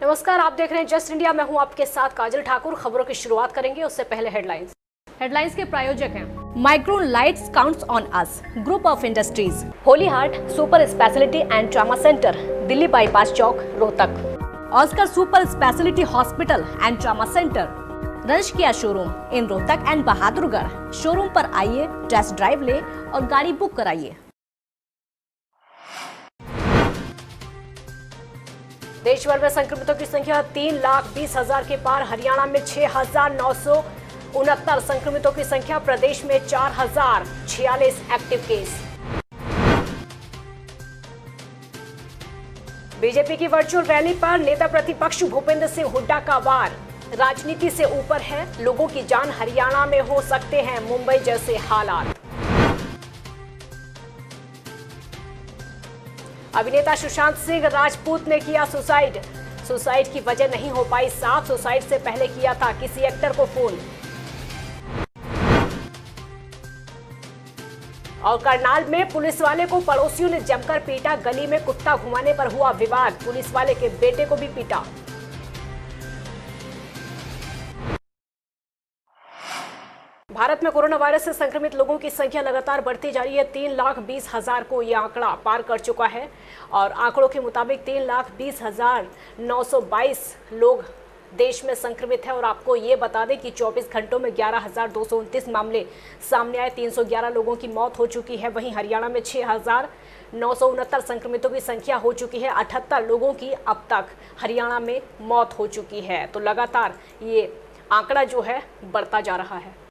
नमस्कार, आप देख रहे हैं जस्ट इंडिया। मैं हूं आपके साथ काजल ठाकुर। खबरों की शुरुआत करेंगे, उससे पहले हेडलाइंस के प्रायोजक हैं Micron lights counts on us, group of industries, holy heart super speciality and trauma centre, Delhi bypass चौक, Rohtak. Oscar super speciality hospital and trauma centre, रंश Kia showroom in Rohtak and Bahadurgarh. Showroom पर आइए, टेस्ट ड्राइव ले और गाड़ी बुक कराइए। देश भर में संक्रमितों की संख्या 3,20,000 के पार। हरियाणा में 6,969 संक्रमितों की संख्या। प्रदेश में 4,046 एक्टिव केस। बीजेपी की वर्चुअल रैली पर नेता प्रतिपक्ष भूपेंद्र सिंह हुड्डा का वार। राजनीति से ऊपर है लोगों की जान। हरियाणा में हो सकते हैं मुंबई जैसे हालात। अभिनेता सुशांत सिंह राजपूत ने किया सुसाइड की वजह नहीं हो पाई साफ। सुसाइड से पहले किया था किसी एक्टर को फोन। और करनाल में पुलिस वाले को पड़ोसियों ने जमकर पीटा। गली में कुत्ता घुमाने पर हुआ विवाद। पुलिस वाले के बेटे को भी पीटा। भारत में कोरोना वायरस से संक्रमित लोगों की संख्या लगातार बढ़ती जा रही है। 3,20,000 को यह आंकड़ा पार कर चुका है और आंकड़ों के मुताबिक 3,20,922 लोग देश में संक्रमित है। और आपको ये बता दें कि 24 घंटों में 11,229 मामले सामने आए। 311 लोगों की मौत हो चुकी है। वहीं हरियाणा में 6,969 संक्रमितों की संख्या हो चुकी है। 78 लोगों की अब तक हरियाणा में मौत हो चुकी है। तो लगातार ये आंकड़ा जो है बढ़ता जा रहा है।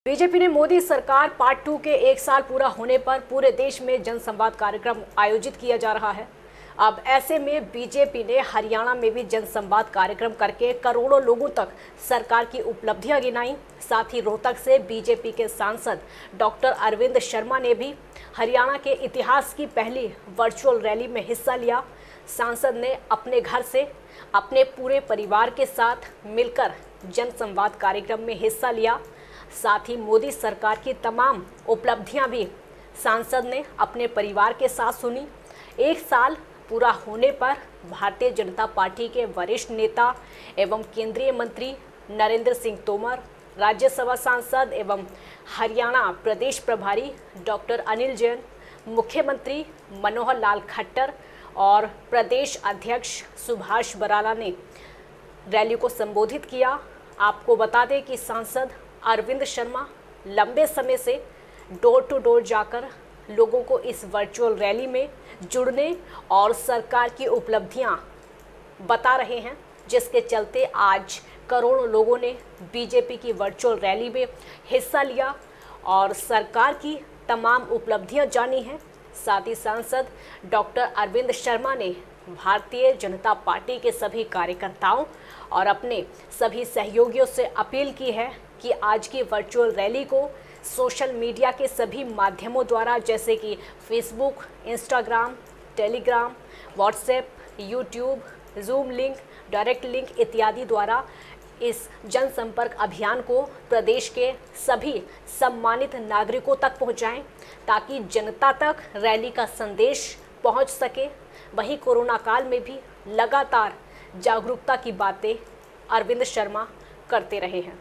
बीजेपी ने मोदी सरकार पार्ट 2 के 1 साल पूरा होने पर पूरे देश में जनसंवाद कार्यक्रम आयोजित किया जा रहा है। अब ऐसे में बीजेपी ने हरियाणा में भी जनसंवाद कार्यक्रम करके करोड़ों लोगों तक सरकार की उपलब्धियां गिनाई। साथ ही रोहतक से बीजेपी के सांसद डॉक्टर अरविंद शर्मा ने भी हरियाणा के इतिहास की पहली वर्चुअल रैली में हिस्सा लिया। सांसद ने अपने घर से अपने पूरे परिवार के साथ मिलकर जनसंवाद कार्यक्रम में हिस्सा लिया। साथ ही मोदी सरकार की तमाम उपलब्धियां भी सांसद ने अपने परिवार के साथ सुनी। 1 साल पूरा होने पर भारतीय जनता पार्टी के वरिष्ठ नेता एवं केंद्रीय मंत्री नरेंद्र सिंह तोमर, राज्यसभा सांसद एवं हरियाणा प्रदेश प्रभारी डॉक्टर अनिल जैन, मुख्यमंत्री मनोहर लाल खट्टर और प्रदेश अध्यक्ष सुभाष बराला ने रैली को संबोधित किया। आपको बता दें कि सांसद अरविंद शर्मा लंबे समय से डोर टू डोर जाकर लोगों को इस वर्चुअल रैली में जुड़ने और सरकार की उपलब्धियां बता रहे हैं, जिसके चलते आज करोड़ों लोगों ने बीजेपी की वर्चुअल रैली में हिस्सा लिया और सरकार की तमाम उपलब्धियां जानी हैं। साथ ही सांसद डॉक्टर अरविंद शर्मा ने भारतीय जनता पार्टी के सभी कार्यकर्ताओं और अपने सभी सहयोगियों से अपील की है कि आज की वर्चुअल रैली को सोशल मीडिया के सभी माध्यमों द्वारा जैसे कि Facebook, Instagram, Telegram, WhatsApp, YouTube, zoom link, direct link इत्यादि द्वारा इस जनसंपर्क अभियान को प्रदेश के सभी सम्मानित नागरिकों तक पहुंचाएं ताकि जनता तक रैली का संदेश पहुंच सके। वहीं कोरोना काल में भी लगातार जागरूकता की बातें अरविंद शर्मा करते रहे हैं।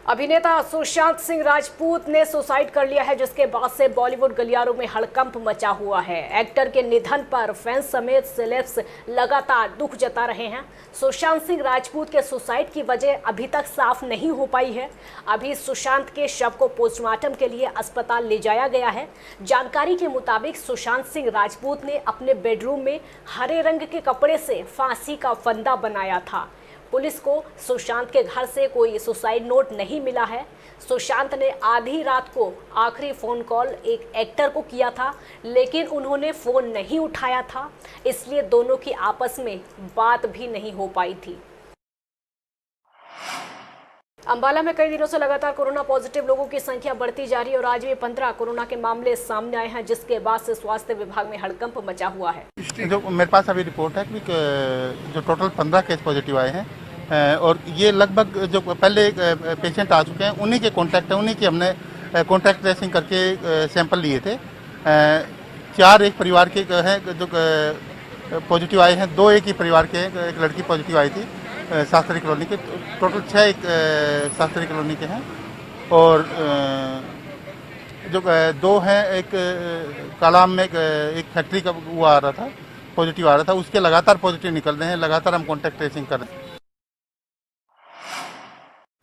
अभिनेता सुशांत सिंह राजपूत ने सुसाइड कर लिया है, जिसके बाद से बॉलीवुड गलियारों में हड़कंप मचा हुआ है। एक्टर के निधन पर फैंस समेत सेलेब्स लगातार दुख जता रहे हैं। सुशांत सिंह राजपूत के सुसाइड की वजह अभी तक साफ नहीं हो पाई है। अभी सुशांत के शव को पोस्टमार्टम के लिए अस्पताल ले जाया गया है। जानकारी के मुताबिक सुशांत सिंह राजपूत ने अपने बेडरूम में हरे रंग के कपड़े से फांसी का फंदा बनाया था। पुलिस को सुशांत के घर से कोई सुसाइड नोट नहीं मिला है। सुशांत ने आधी रात को आखिरी फ़ोन कॉल एक एक्टर को किया था, लेकिन उन्होंने फ़ोन नहीं उठाया था, इसलिए दोनों की आपस में बात भी नहीं हो पाई थी। अंबाला में कई दिनों से लगातार कोरोना पॉजिटिव लोगों की संख्या बढ़ती जा रही है और आज भी 15 कोरोना के मामले सामने आए हैं, जिसके बाद से स्वास्थ्य विभाग में हड़कंप मचा हुआ है। जो मेरे पास अभी रिपोर्ट है कि जो टोटल 15 केस पॉजिटिव आए हैं और ये लगभग जो पहले पेशेंट आ चुके हैं उन्हीं के कॉन्टैक्ट है, उन्हीं की हमने कॉन्टैक्ट ट्रेसिंग करके सैंपल लिए थे। 4 एक परिवार के हैं जो पॉजिटिव आए हैं, 2 एक ही परिवार के हैं। एक लड़की पॉजिटिव आई थी शास्त्री कॉलोनी के। टोटल 6 एक शास्त्री कॉलोनी के हैं और जो 2 हैं एक कालाम में एक फैक्ट्री का वो आ रहा था, पॉजिटिव आ रहा था, उसके लगातार पॉजिटिव निकल रहे हैं। लगातार हम कॉन्टैक्ट ट्रेसिंग कर रहे हैं।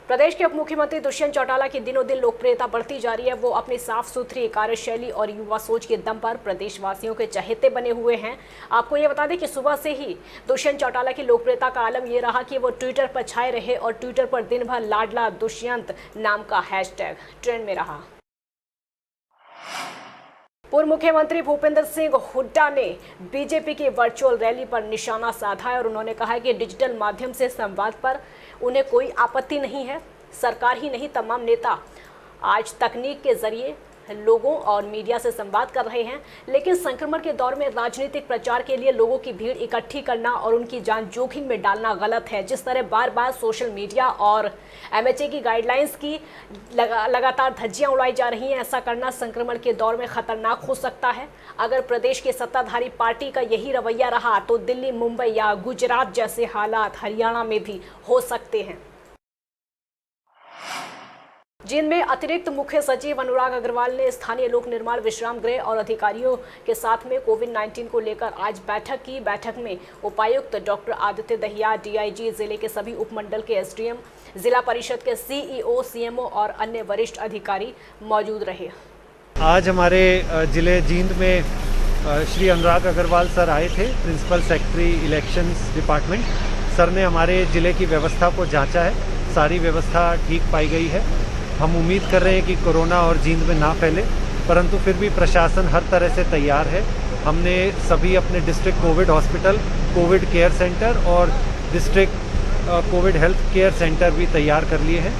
प्रदेश के उप मुख्यमंत्री दुष्यंत चौटाला की दिनों दिन लोकप्रियता बढ़ती जा रही है। वो अपनी साफ सुथरी कार्यशैली और युवा सोच के दम पर प्रदेशवासियों के चहेते बने हुए हैं। आपको ये बता दें कि सुबह से ही दुष्यंत चौटाला की लोकप्रियता का आलम ये रहा कि वो ट्विटर पर छाए रहे और ट्विटर पर दिन भर लाडला दुष्यंत नाम का हैशटैग ट्रेंड में रहा। पूर्व मुख्यमंत्री भूपेंद्र सिंह हुड्डा ने बीजेपी की वर्चुअल रैली पर निशाना साधा है और उन्होंने कहा है कि डिजिटल माध्यम से संवाद पर उन्हें कोई आपत्ति नहीं है। सरकार ही नहीं, तमाम नेता आज तकनीक के जरिए लोगों और मीडिया से संवाद कर रहे हैं, लेकिन संक्रमण के दौर में राजनीतिक प्रचार के लिए लोगों की भीड़ इकट्ठी करना और उनकी जान जोखिम में डालना गलत है। जिस तरह बार बार सोशल मीडिया और एमएचए की गाइडलाइंस की लगातार धज्जियां उड़ाई जा रही हैं, ऐसा करना संक्रमण के दौर में खतरनाक हो सकता है। अगर प्रदेश की सत्ताधारी पार्टी का यही रवैया रहा तो दिल्ली, मुंबई या गुजरात जैसे हालात हरियाणा में भी हो सकते हैं। जिनमें अतिरिक्त मुख्य सचिव अनुराग अग्रवाल ने स्थानीय लोक निर्माण, विश्राम गृह और अधिकारियों के साथ में कोविड-19 को लेकर आज बैठक की। बैठक में उपायुक्त डॉक्टर आदित्य दहिया, डीआईजी, जिले के सभी उपमंडल के एसडीएम, जिला परिषद के सीईओ, सीएमओ और अन्य वरिष्ठ अधिकारी मौजूद रहे। आज हमारे जिले जींद में श्री अनुराग अग्रवाल सर आए थे, principal secretary elections department. Sir ने हमारे जिले की व्यवस्था को जांचा है, सारी व्यवस्था ठीक पाई गई है। हम उम्मीद कर रहे हैं कि कोरोना और जींद में ना फैले, परंतु फिर भी प्रशासन हर तरह से तैयार है। हमने सभी अपने district covid hospital, covid care centre और district covid health care centre भी तैयार कर लिए हैं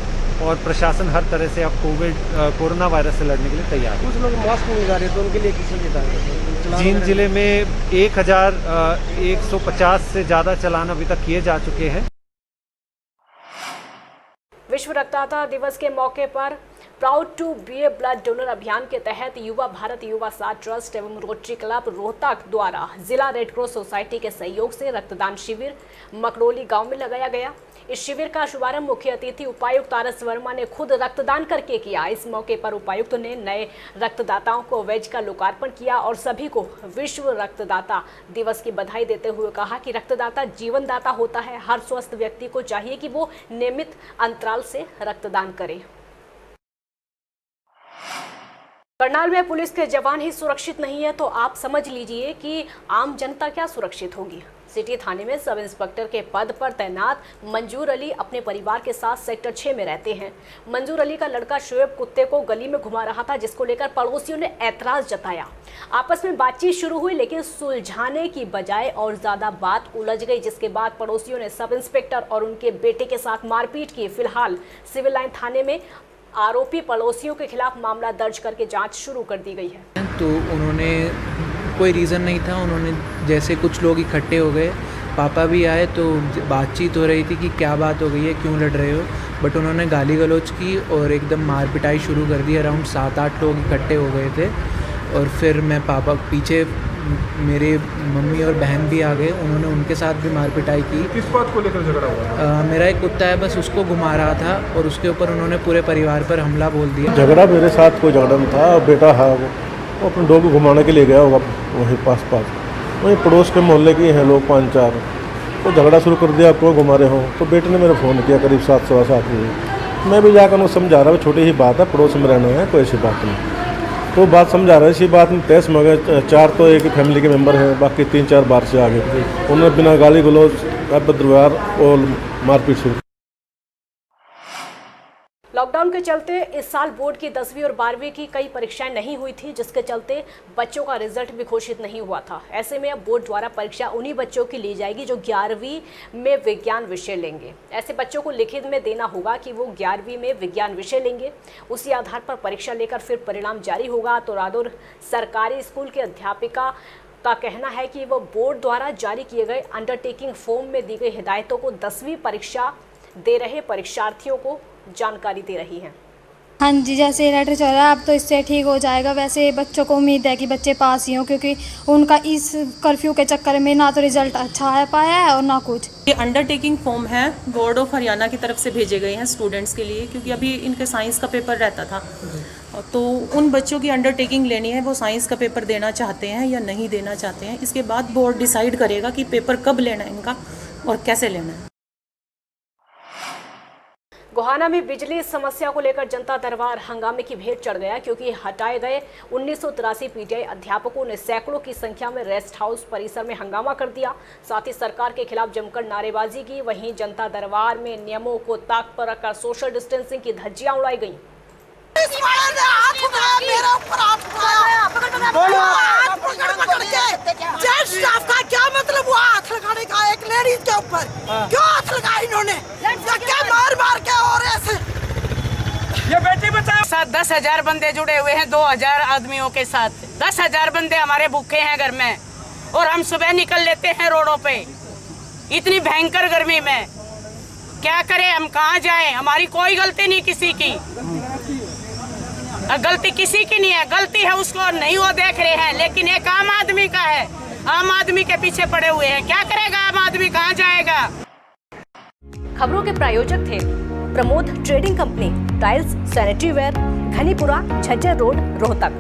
और प्रशासन हर तरह से अब कोरोना वायरस से लड़ने के लिए तैयार है। कुछ लोग मास्क नहीं लगा रहे तो उनके लिए किसी ने जींद जिले में 1150 से ज़्यादा चालान अभी तक किए जा चुके हैं। विश्व रक्तदाता दिवस के मौके पर proud to be a blood donor अभियान के तहत युवा भारत युवा साथ ट्रस्ट एवं रोटरी क्लब रोहतक द्वारा जिला रेड क्रॉस सोसाइटी के सहयोग से रक्तदान शिविर मकड़ोली गांव में लगाया गया। इस शिविर का शुभारंभ मुख्य अतिथि उपायुक्त आरएस वर्मा ने खुद रक्तदान करके किया। इस मौके पर उपायुक्त ने नए रक्तदाताओं को वेज का लोकार्पण किया और सभी को विश्व रक्तदाता दिवस की बधाई देते हुए कहा कि रक्तदाता जीवनदाता होता है। हर स्वस्थ व्यक्ति को चाहिए कि वो नियमित अंतराल से रक्तदान करे। करनाल में पुलिस के जवान ही सुरक्षित नहीं है तो आप समझ लीजिए कि आम जनता क्या सुरक्षित होगी। सिटी थाने में सब इंस्पेक्टर के पद पर तैनात मंजूर अली अपने परिवार के साथ सेक्टर 6 में रहते हैं। मंजूर अली का लड़का शोएब कुत्ते को गली में घुमा रहा था, जिसको लेकर पड़ोसियों ने ऐतराज जताया। आपस में बातचीत शुरू हुई, लेकिन सुलझाने की बजाय और ज्यादा बात उलझ गई, जिसके बाद पड़ोसियों ने सब इंस्पेक्टर और उनके बेटे के साथ मारपीट की। फिलहाल सिविल लाइन थाने में आरोपी पड़ोसियों के खिलाफ मामला दर्ज करके जांच शुरू कर दी गई है। तो उन्होंने कोई रीज़न नहीं था, उन्होंने जैसे कुछ लोग इकट्ठे हो गए, पापा भी आए तो बातचीत हो रही थी कि क्या बात हो गई है, क्यों लड़ रहे हो, बट उन्होंने गाली गलौज की और एकदम मार पिटाई शुरू कर दी। अराउंड 7-8 लोग इकट्ठे हो गए थे और फिर मैं पापा पीछे मेरे मम्मी और बहन भी आ गए, उन्होंने उनके साथ भी मार पिटाई की। किस बात को लेकर झगड़ा हुआ? मेरा एक कुत्ता है, बस उसको घुमा रहा था और उसके ऊपर उन्होंने पूरे परिवार पर हमला बोल दिया। झगड़ा मेरे साथ कोई झगड़ा नहीं था। बेटा है वो अपने डॉग को घुमाने के लिए गया होगा वहीं पास वहीं पड़ोस के मोहल्ले के हैं लोग 5-4, तो झगड़ा शुरू कर दिया, आपको घुमा रहे हो। तो बेटे ने मेरा फ़ोन किया करीब 7-7 बजे। मैं भी जाकर उनको समझा रहा हूँ छोटी ही बात है, पड़ोस में रहना है, कोई ऐसी बात नहीं। तो बात समझा रहे, इसी बात में तहस में गए। 4 तो एक ही फैमिली के मेंबर हैं, बाकी 3-4 बार से आगे उन्होंने बिना गाली गलौज बदव्यवहार और मारपीट शुरू। लॉकडाउन के चलते इस साल बोर्ड की 10वीं और 12वीं की कई परीक्षाएं नहीं हुई थी, जिसके चलते बच्चों का रिजल्ट भी घोषित नहीं हुआ था। ऐसे में अब बोर्ड द्वारा परीक्षा उन्हीं बच्चों की ली जाएगी जो 11वीं में विज्ञान विषय लेंगे। ऐसे बच्चों को लिखित में देना होगा कि वो 11वीं में विज्ञान विषय लेंगे। उसी आधार पर परीक्षा लेकर फिर परिणाम जारी होगा। तो रादौर सरकारी स्कूल की अध्यापिका का कहना है कि वो बोर्ड द्वारा जारी किए गए अंडरटेकिंग फॉर्म में दी गई हिदायतों को 10वीं परीक्षा दे रहे परीक्षार्थियों को जानकारी दे रही हैं। हाँ जी, जैसे लेटर चल रहा है अब तो इससे ठीक हो जाएगा। वैसे बच्चों को उम्मीद है कि बच्चे पास ही हों, क्योंकि उनका इस कर्फ्यू के चक्कर में ना तो रिजल्ट अच्छा आ पाया है और ना कुछ। ये अंडरटेकिंग फॉर्म है, बोर्ड ऑफ हरियाणा की तरफ से भेजे गए हैं स्टूडेंट्स के लिए, क्योंकि अभी इनके साइंस का पेपर रहता था, तो उन बच्चों की अंडरटेकिंग लेनी है, वो साइंस का पेपर देना चाहते हैं या नहीं देना चाहते हैं। इसके बाद बोर्ड डिसाइड करेगा कि पेपर कब लेना है इनका और कैसे लेना है। गोहाना में बिजली समस्या को लेकर जनता दरबार हंगामे की भेंट चढ़ गया, क्योंकि हटाए गए 1983 पीटीआई अध्यापकों ने सैकड़ों की संख्या में रेस्ट हाउस परिसर में हंगामा कर दिया। साथ ही सरकार के खिलाफ जमकर नारेबाजी की। वहीं जनता दरबार में नियमों को ताक पर रखकर सोशल डिस्टेंसिंग की धज्जियां उड़ाई गईं। क्या मतलब हुआ हाथ लगाने का एक लेडीज के ऊपर? क्यों हाथ लगाया इन्होंने? क्या मार मार के और ऐसे? ये बेटी बचाओ। साथ 10,000 बंदे जुड़े हुए हैं 2,000 आदमियों के साथ। 10,000 बंदे हमारे भूखे हैं घर में, और हम सुबह निकल लेते हैं रोडों पे इतनी भयंकर गर्मी में। क्या करें, हम कहाँ जाएं? हमारी कोई गलती नहीं किसी की, गलती किसी की नहीं है, गलती है उसको नहीं, वो देख रहे हैं, लेकिन एक आम आदमी का है। आम आदमी के पीछे पड़े हुए हैं, क्या करेगा आम आदमी, कहाँ जाएगा। खबरों के प्रायोजक थे Pramod trading company, tiles, sanitary ware, Ghanipura, Jhajjar road, Rohtak.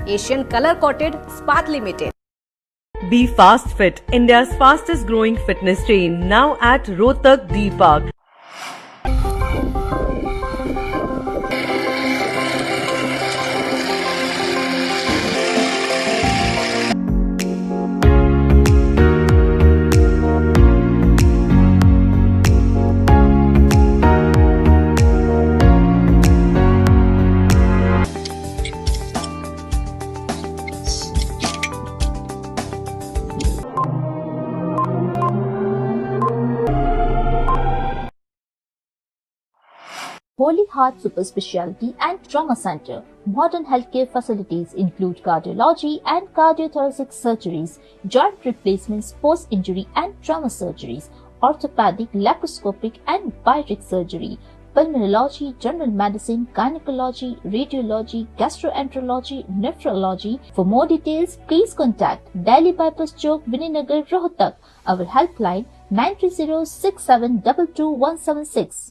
Asian colour coated Ispat limited. Be Fast Fit, India's fastest growing fitness chain, now at Rohtak D Park. Holy Heart Super Speciality and Trauma Center. Modern healthcare facilities include cardiology and cardiothoracic surgeries, joint replacements, post-injury and trauma surgeries, orthopedic, laparoscopic and bariatric surgery, pulmonology, general medicine, gynecology, radiology, gastroenterology, nephrology. For more details, please contact Delhi Bypass Chowk, Vininagar, Rohtak. Our helpline 9306722176.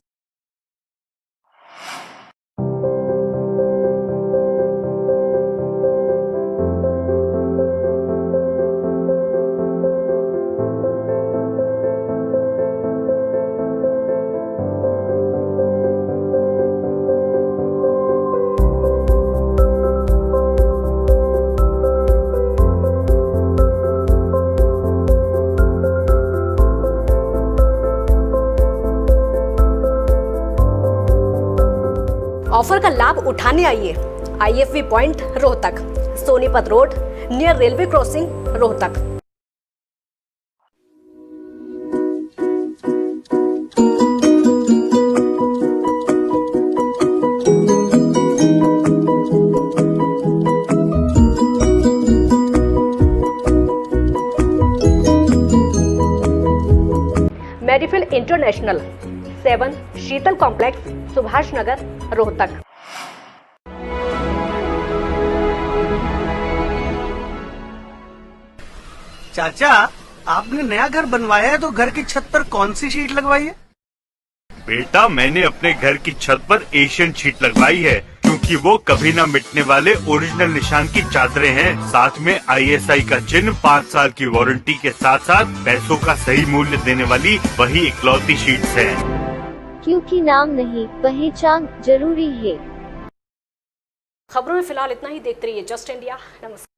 Offer का लाभ उठाने आइए IFV point Rohtak, Sonipat road near railway crossing, Rohtak. Medifil international 7 Sheetal complex, Subhash Nagar, Rohtak. चाचा, आपने नया घर बनवाया है तो घर की छत पर कौन सी शीट लगवाई है? बेटा, मैंने अपने घर की छत पर एशियन शीट लगवाई है, क्योंकि वो कभी न मिटने वाले ओरिजिनल निशान की चादरें हैं। साथ में ISI का चिन्ह, 5 साल की वारंटी के साथ साथ पैसों का सही मूल्य देने वाली वही इकलौती शीट्स हैं। क्योंकि नाम नहीं, पहचान जरूरी है। खबरों में फिलहाल इतना ही। देखते रहिए जस्ट इंडिया। नमस्कार।